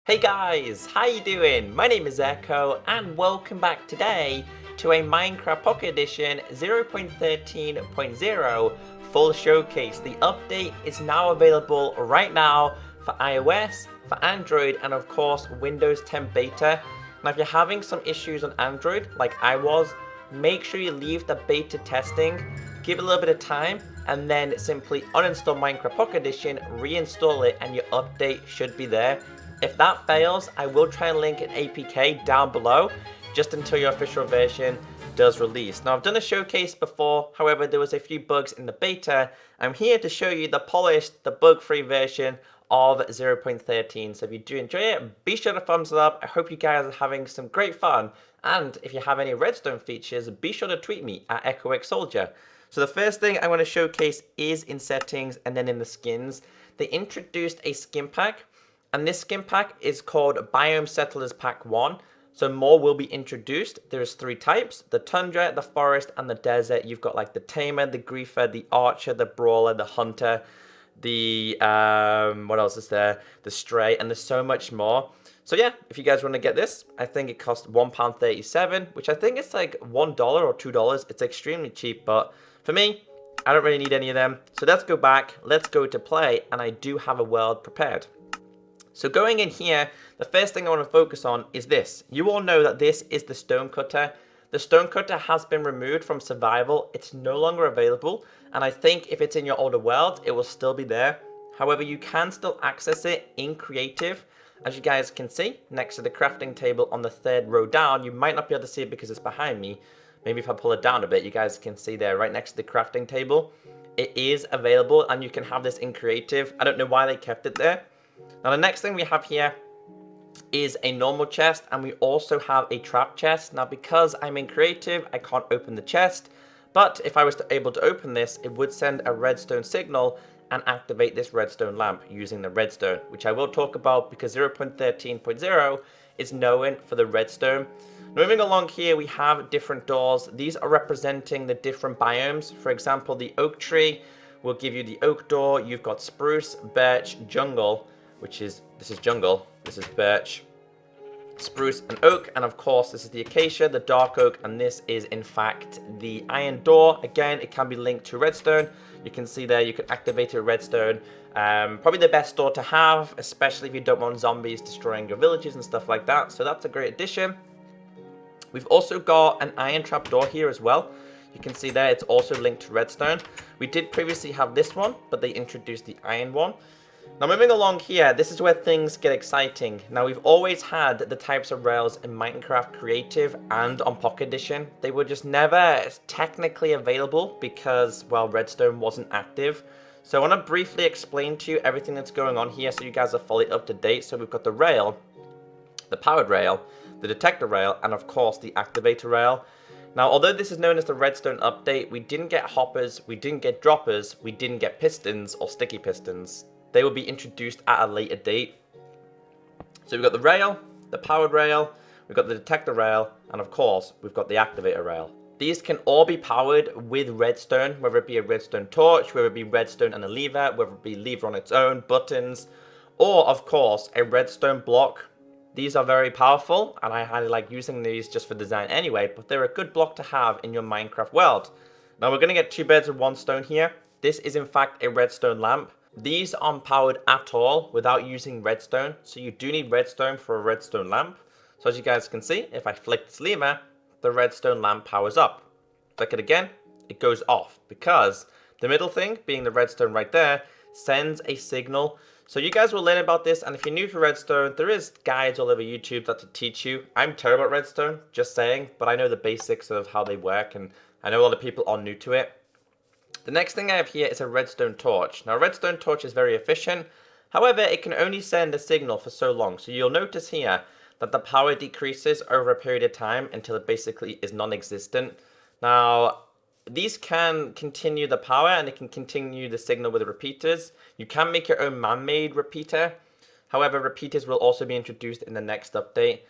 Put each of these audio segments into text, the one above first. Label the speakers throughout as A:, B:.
A: Hey guys, how you doing? My name is Echo and welcome back today to a Minecraft Pocket Edition 0.13.0 full showcase. The update is now available right now for iOS, for Android, and of course Windows 10 Beta. Now if you're having some issues on Android like I was, make sure you leave the beta testing, give it a little bit of time, and then simply uninstall Minecraft Pocket Edition, reinstall it, and your update should be there. If that fails, I will try and link an APK down below just until your official version does release. Now, I've done a showcase before, however, there was a few bugs in the beta. I'm here to show you the polished, the bug-free version of 0.13. So if you do enjoy it, be sure to thumbs it up. I hope you guys are having some great fun. And if you have any redstone features, be sure to tweet me at ECKOSOLDIER. So the first thing I want to showcase is in settings and then in the skins. They introduced a skin pack. And this skin pack is called Biome Settlers Pack 1. So more will be introduced. There's 3 types: the tundra, the forest, and the desert. You've got like the tamer, the griefer, the archer, the brawler, the hunter, the what else is there? The stray, and there's so much more. So yeah, if you guys want to get this, I think it costs £1.37, which I think it's like $1 or $2. It's extremely cheap, but for me, I don't really need any of them. So let's go back, let's go to play, and I do have a world prepared. So going in here, the first thing I want to focus on is this. You all know that this is the stone cutter. The stone cutter has been removed from survival. It's no longer available. And I think if it's in your older world, it will still be there. However, you can still access it in creative. As you guys can see, next to the crafting table on the 3rd row down, you might not be able to see it because it's behind me. Maybe if I pull it down a bit, you guys can see there right next to the crafting table. It is available and you can have this in creative. I don't know why they kept it there. Now the next thing we have here is a normal chest, and we also have a trap chest. Now because I'm in creative, I can't open the chest, but if I was able to open this, it would send a redstone signal and activate this redstone lamp using the redstone, which I will talk about because 0.13.0 is known for the redstone. Moving along here, we have different doors. These are representing the different biomes. For example, the oak tree will give you the oak door. You've got spruce, birch, jungle, this is jungle, this is birch, spruce, and oak, and of course this is the acacia, the dark oak, and this is in fact the iron door. Again, it can be linked to redstone. You can see there you can activate a redstone. Probably the best door to have, especially if you don't want zombies destroying your villages and stuff like that, so that's a great addition. We've also got an iron trap door here as well. You can see there it's also linked to redstone. We did previously have this one, but they introduced the iron one. Now moving along here, this is where things get exciting. Now we've always had the types of rails in Minecraft Creative and on Pocket Edition. They were just never technically available because, well, redstone wasn't active. So I want to briefly explain to you everything that's going on here so you guys are fully up to date. So we've got the rail, the powered rail, the detector rail, and of course the activator rail. Now, although this is known as the redstone update, we didn't get hoppers, we didn't get droppers, we didn't get pistons or sticky pistons. They will be introduced at a later date. So we've got the rail, the powered rail, we've got the detector rail, and of course, we've got the activator rail. These can all be powered with redstone, whether it be a redstone torch, whether it be redstone and a lever, whether it be lever on its own, buttons, or of course, a redstone block. These are very powerful, and I highly like using these just for design anyway, but they're a good block to have in your Minecraft world. Now we're going to get 2 birds with 1 stone here. This is in fact a redstone lamp. These aren't powered at all without using redstone, so you do need redstone for a redstone lamp. So as you guys can see, if I flick this lever, the redstone lamp powers up. Flick it again, it goes off, because the middle thing, being the redstone right there, sends a signal. So you guys will learn about this, and if you're new to redstone, there is guides all over YouTube that to teach you. I'm terrible at redstone, just saying, but I know the basics of how they work, and I know a lot of people are new to it. The next thing I have here is a redstone torch. Now, a redstone torch is very efficient. However, it can only send a signal for so long. So you'll notice here that the power decreases over a period of time until it basically is non-existent. Now, these can continue the power and it can continue the signal with the repeaters. You can make your own man-made repeater. However, repeaters will also be introduced in the next update.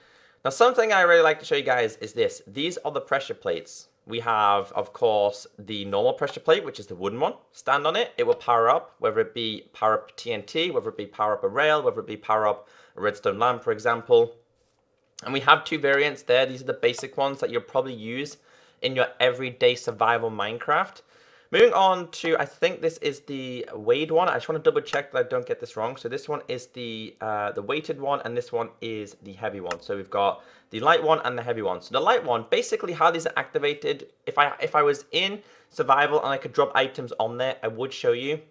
A: Now, something I really like to show you guys is this. These are the pressure plates. We have, of course, the normal pressure plate, which is the wooden one. Stand on it, it will power up, whether it be power up TNT, whether it be power up a rail, whether it be power up a redstone lamp, for example. And we have two variants there. These are the basic ones that you'll probably use in your everyday survival Minecraft. Moving on to, I think this is the weighed one. I just want to double check that I don't get this wrong. So this one is the weighted one, and this one is the heavy one. So we've got the light one and the heavy one. So the light one, basically how these are activated, if I was in survival and I could drop items on there, I would show you.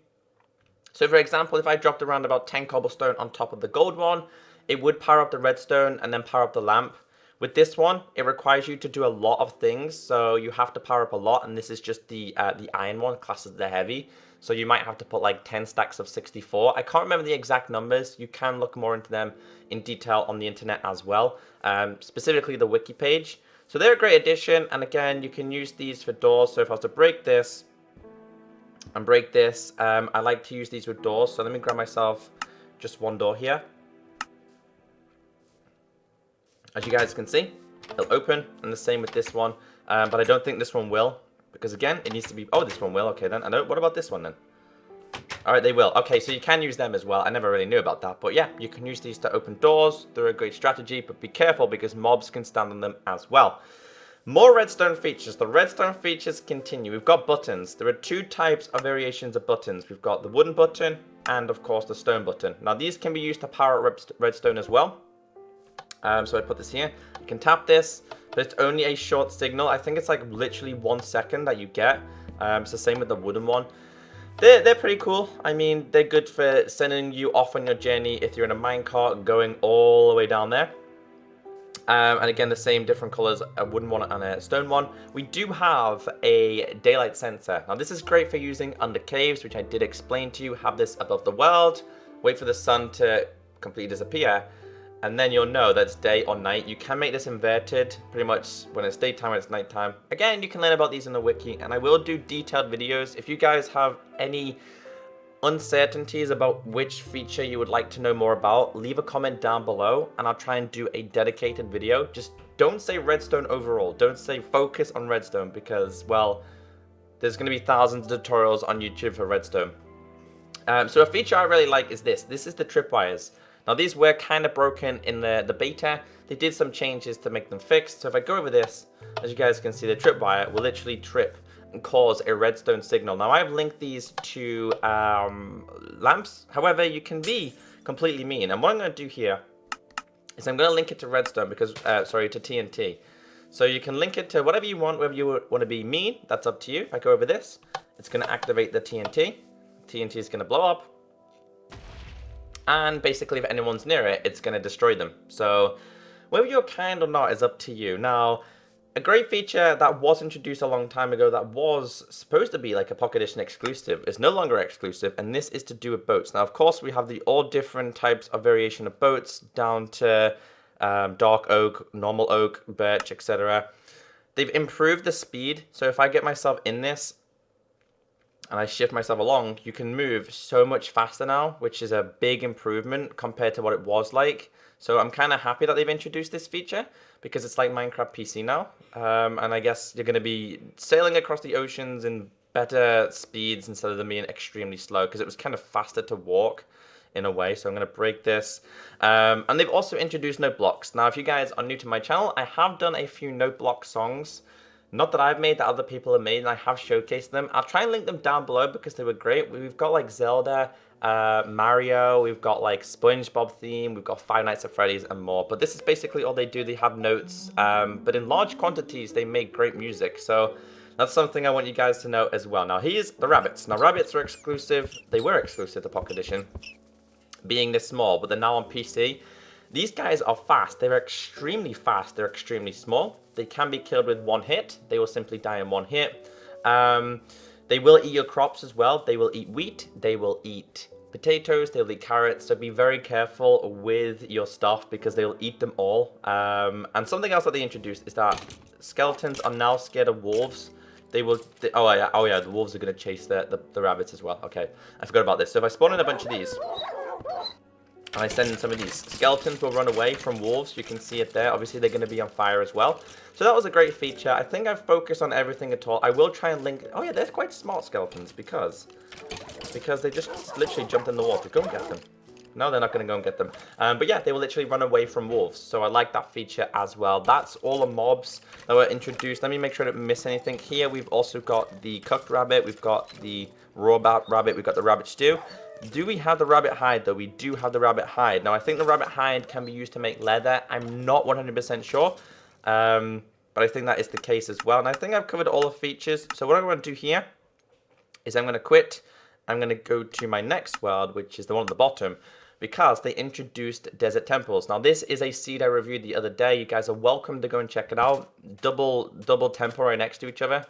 A: So for example, if I dropped around about 10 cobblestone on top of the gold one, it would power up the redstone and then power up the lamp. With this one, it requires you to do a lot of things, so you have to power up a lot, and this is just the iron one, classed as the heavy. So you might have to put like 10 stacks of 64. I can't remember the exact numbers. You can look more into them in detail on the internet as well, specifically the wiki page. So they're a great addition, and again, you can use these for doors. So if I was to break this and break this, I like to use these with doors. So let me grab myself just one door here. As you guys can see, it'll open, and the same with this one, but I don't think this one will, because again, it needs to be, oh, this one will, okay then, what about this one then? Alright, they will, okay, so you can use them as well. I never really knew about that, but yeah, you can use these to open doors. They're a great strategy, but be careful because mobs can stand on them as well. More redstone features. The redstone features continue. We've got buttons. There are two types of variations of buttons. We've got the wooden button and of course the stone button. Now these can be used to power up redstone as well. So I put this here. You can tap this, but it's only a short signal. I think it's like literally 1 second that you get. It's the same with the wooden one. They're pretty cool. I mean, they're good for sending you off on your journey if you're in a minecart going all the way down there. And again, the same different colors, a wooden one and a stone one. We do have a daylight sensor. Now this is great for using under caves, which I did explain to you. Have this above the world, wait for the sun to completely disappear, and then you'll know that it's day or night. You can make this inverted pretty much when it's daytime and it's nighttime. Again, you can learn about these in the wiki, and I will do detailed videos. If you guys have any uncertainties about which feature you would like to know more about, leave a comment down below and I'll try and do a dedicated video. Just don't say redstone overall. Don't say focus on redstone because, well, there's going to be thousands of tutorials on YouTube for redstone. So a feature I really like is this. This is the tripwires. Now these were kind of broken in the beta. They did some changes to make them fixed. So if I go over this, as you guys can see, the tripwire will literally trip and cause a redstone signal. Now I've linked these to lamps. However, you can be completely mean. And what I'm going to do here is I'm going to link it to redstone because, sorry, to TNT. So you can link it to whatever you want, whether you want to be mean, that's up to you. If I go over this, it's going to activate the TNT. TNT is going to blow up. And basically, if anyone's near it, it's going to destroy them. So whether you're kind or not is up to you. Now, a great feature that was introduced a long time ago that was supposed to be like a Pocket Edition exclusive is no longer exclusive, and this is to do with boats. Now, of course, we have the all different types of variation of boats down to dark oak, normal oak, birch, etc. They've improved the speed, so if I get myself in this and I shift myself along, you can move so much faster now, which is a big improvement compared to what it was like. So I'm kind of happy that they've introduced this feature because it's like Minecraft PC now. And I guess you're going to be sailing across the oceans in better speeds instead of them being extremely slow because it was kind of faster to walk in a way. So I'm going to break this. And they've also introduced note blocks. Now, if you guys are new to my channel, I have done a few note block songs. Not that I've made, that other people have made, and I have showcased them. I'll try and link them down below because they were great. We've got like Zelda, Mario, we've got like SpongeBob theme, we've got Five Nights at Freddy's and more. But this is basically all they do. They have notes, but in large quantities, they make great music. So that's something I want you guys to know as well. Now, here's the rabbits. Now, rabbits are exclusive. They were exclusive to Pocket Edition, being this small, but they're now on PC. These guys are fast. They're extremely fast. They're extremely small. They can be killed with one hit. They will simply die in one hit. They will eat your crops as well. They will eat wheat. They will eat potatoes. They'll eat carrots. So be very careful with your stuff because they'll eat them all. And something else that they introduced is that skeletons are now scared of wolves. Oh yeah, the wolves are going to chase the rabbits as well. Okay, I forgot about this. So if I spawn in a bunch of these, And I send in some of these. Skeletons will run away from wolves. You can see it there. Obviously, they're going to be on fire as well. So that was a great feature. I think I've focused on everything at all. I will try and link... Oh, yeah, they're quite smart skeletons because they just literally jumped in the water. Go and get them. No, they're not going to go and get them. But yeah, they will literally run away from wolves. So I like that feature as well. That's all the mobs that were introduced. Let me make sure I don't miss anything. Here, we've also got the cooked rabbit. We've got the raw rabbit. We've got the rabbit stew. Do we have the rabbit hide, though? We do have the rabbit hide. Now, I think the rabbit hide can be used to make leather. I'm not 100% sure, but I think that is the case as well. And I think I've covered all the features. So what I'm going to do here is I'm going to quit. I'm going to go to my next world, which is the one at the bottom, because they introduced desert temples. Now, this is a seed I reviewed the other day. You guys are welcome to go and check it out. Double temple right next to each other.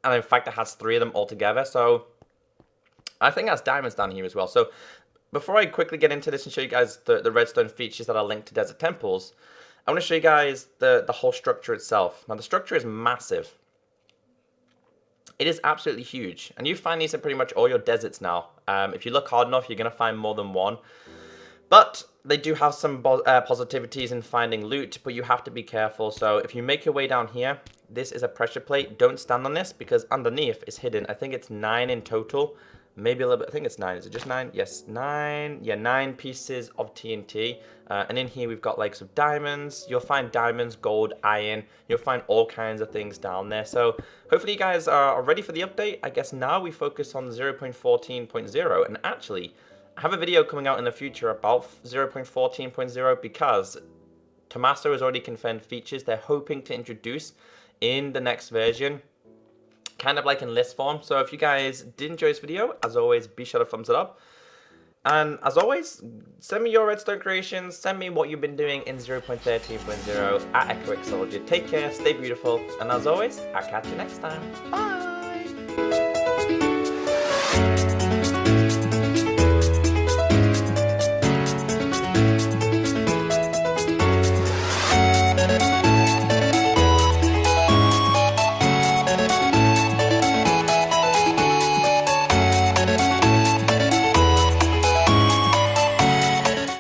A: And in fact, it has 3 of them all together. So I think that's diamonds down here as well. So before I quickly get into this and show you guys the redstone features that are linked to desert temples, I want to show you guys the whole structure itself. Now, the structure is massive. It is absolutely huge. And you find these in pretty much all your deserts now. If you look hard enough, you're going to find more than one. But they do have some positivities in finding loot, but you have to be careful. So if you make your way down here, this is a pressure plate. Don't stand on this because underneath is hidden. I think it's 9 in total. Maybe a little bit. I think it's 9. Is it just 9? Yes, 9. Yeah, 9 pieces of TNT. And in here we've got like some diamonds. You'll find diamonds, gold, iron. You'll find all kinds of things down there. So hopefully you guys are ready for the update. I guess now we focus on 0.14.0. And actually, I have a video coming out in the future about 0.14.0 because Tommaso has already confirmed features they're hoping to introduce in the next version, kind of like in list form. So if you guys did enjoy this video, as always, be sure to thumbs it up. And as always, send me your redstone creations, send me what you've been doing in 0.13.0 at ECKOSOLDIER. Take care, stay beautiful, and as always, I'll catch you next time. Bye!